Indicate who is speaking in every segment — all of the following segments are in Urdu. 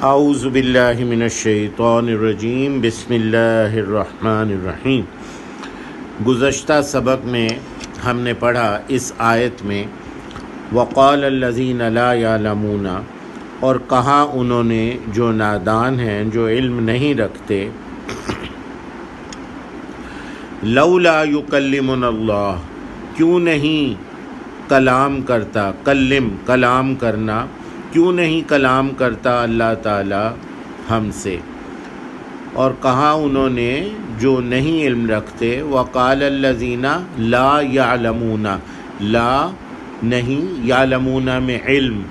Speaker 1: اعوذ باللہ من الشیطان الرجیم، بسم اللہ الرحمن الرحیم۔ گزشتہ سبق میں ہم نے پڑھا اس آیت میں وقال الذین لا یعلمون، اور کہا انہوں نے جو نادان ہیں، جو علم نہیں رکھتے، لولا یکلمنا اللہ، کیوں نہیں کلام کرتا، کلام کرنا، کیوں نہیں کلام کرتا اللہ تعالی ہم سے۔ اور کہا انہوں نے جو نہیں علم رکھتے، وقال الذین لا یعلمون، لا نہیں، یعلمون میں علم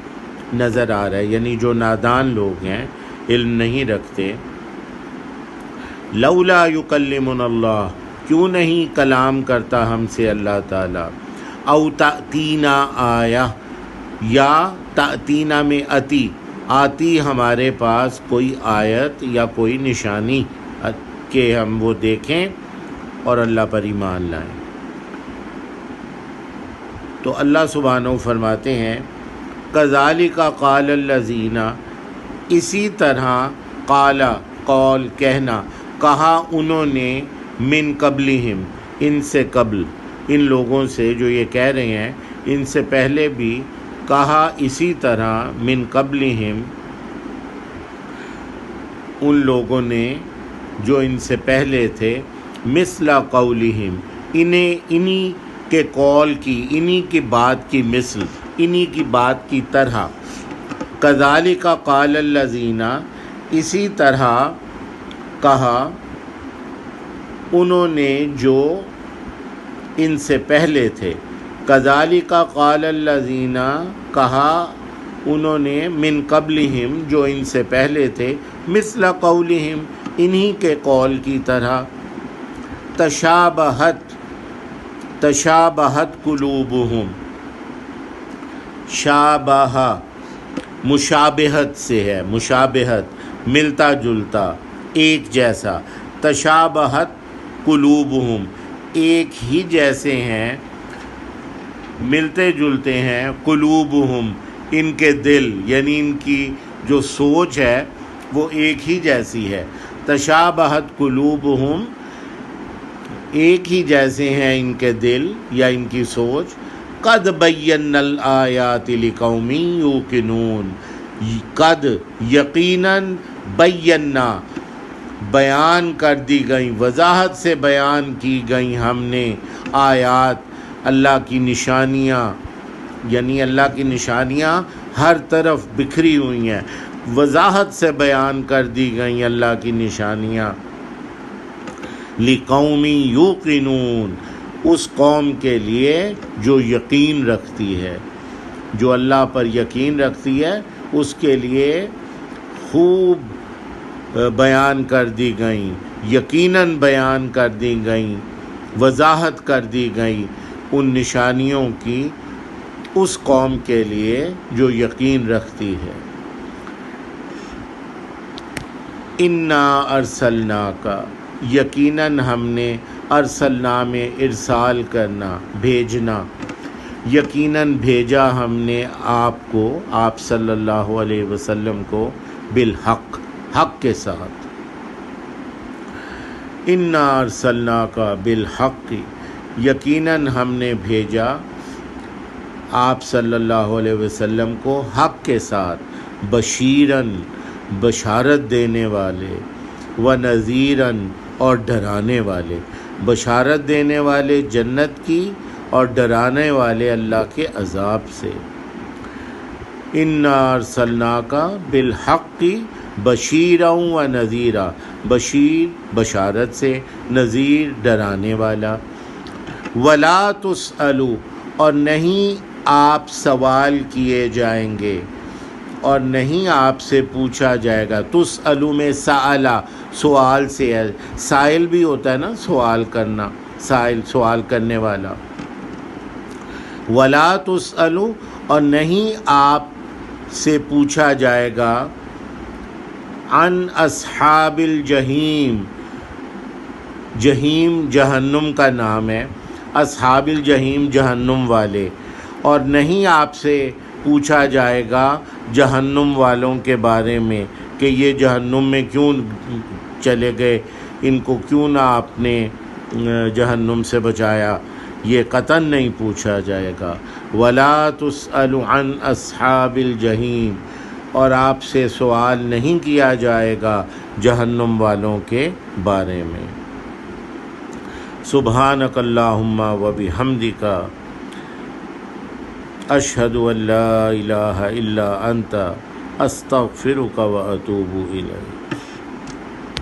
Speaker 1: نظر آ رہا ہے، یعنی جو نادان لوگ ہیں، علم نہیں رکھتے۔ لولا یکلمنا اللہ، کیوں نہیں کلام کرتا ہم سے اللہ تعالی۔ او تأتینا آیہ، یا تأتینا میں آتی ہمارے پاس کوئی آیت یا کوئی نشانی کہ ہم وہ دیکھیں اور اللہ پر ایمان لائیں۔ تو اللہ سبحانہ فرماتے ہیں کذالک قال الذین، اسی طرح قال، قول کہنا، کہا انہوں نے، من قبلہم، ان سے قبل، ان لوگوں سے جو یہ کہہ رہے ہیں، ان سے پہلے بھی کہا اسی طرح، من قبلہم، ان لوگوں نے جو ان سے پہلے تھے، مثل قولہم، انہی کے قول کی، انہی کی بات کی مثل، انہی کی بات کی طرح۔ کذالک قال الذین، اسی طرح کہا انہوں نے جو ان سے پہلے تھے۔ کذالک قال الذین، کہا انہوں نے، من قبلہم، جو ان سے پہلے تھے، مثل قولہم، انہی کے قول کی طرح۔ تشابہت قلوبہم، شابہ مشابہت سے ہے، مشابہت ملتا جلتا، ایک جیسا۔ تشابہت قلوبہم، ایک ہی جیسے ہیں، ملتے جلتے ہیں، قلوبہم، ان کے دل، یعنی ان کی جو سوچ ہے وہ ایک ہی جیسی ہے۔ تشابہت قلوبہم، ایک ہی جیسے ہیں ان کے دل یا ان کی سوچ۔ قد بینا الآیات لقوم یوقنون، قد یقیناً، بینا بیان کر دی گئیں، وضاحت سے بیان کی گئیں ہم نے، آیات، اللہ کی نشانیاں، یعنی اللہ کی نشانیاں ہر طرف بکھری ہوئی ہیں، وضاحت سے بیان کر دی گئیں اللہ کی نشانیاں۔ لقوم یوقنون، اس قوم کے لیے جو یقین رکھتی ہے، جو اللہ پر یقین رکھتی ہے، اس کے لیے خوب بیان کر دی گئیں، یقیناً بیان کر دی گئیں، وضاحت کر دی گئی ان نشانیوں کی، اس قوم کے لیے جو یقین رکھتی ہے۔ انا ارسلناک، یقیناً ہم نے، ارسلنا میں ارسال کرنا، بھیجنا، یقیناً بھیجا ہم نے آپ کو، آپ صلی اللہ علیہ وسلم کو، بالحق، حق کے ساتھ۔ انا ارسلناک بالحق، یقیناً ہم نے بھیجا آپ صلی اللہ علیہ وسلم کو حق کے ساتھ، بشیراً، بشارت دینے والے، ونذیراً، اور ڈرانے والے، بشارت دینے والے جنت کی اور ڈرانے والے اللہ کے عذاب سے۔ انا ارسلناک بالحق بشیراً ونذیرا، بشیر بشارت سے، نذیر ڈرانے والا۔ ولا تسألوا، اور نہیں آپ سوال کیے جائیں گے، اور نہیں آپ سے پوچھا جائے گا۔ تسألوا میں سألا، سوال سے ہے، سائل بھی ہوتا ہے نا، سوال کرنا، سائل سوال کرنے والا۔ ولا تسألوا، اور نہیں آپ سے پوچھا جائے گا، عن اصحاب الجحیم، جحیم جہنم کا نام ہے، اصحاب الجحیم جہنم والے، اور نہیں آپ سے پوچھا جائے گا جہنم والوں کے بارے میں، کہ یہ جہنم میں کیوں چلے گئے، ان کو کیوں نہ آپ نے جہنم سے بچایا، یہ قطعاً نہیں پوچھا جائے گا۔ وَلَا تُسْأَلُ عَنْ أَصْحَابِ الْجَحِيمِ، اور آپ سے سوال نہیں کیا جائے گا جہنم والوں کے بارے میں۔ سبحانک اللہم و بحمدک، اشہد ان لا الہ الا انت، استغفرک و اتوب الیک۔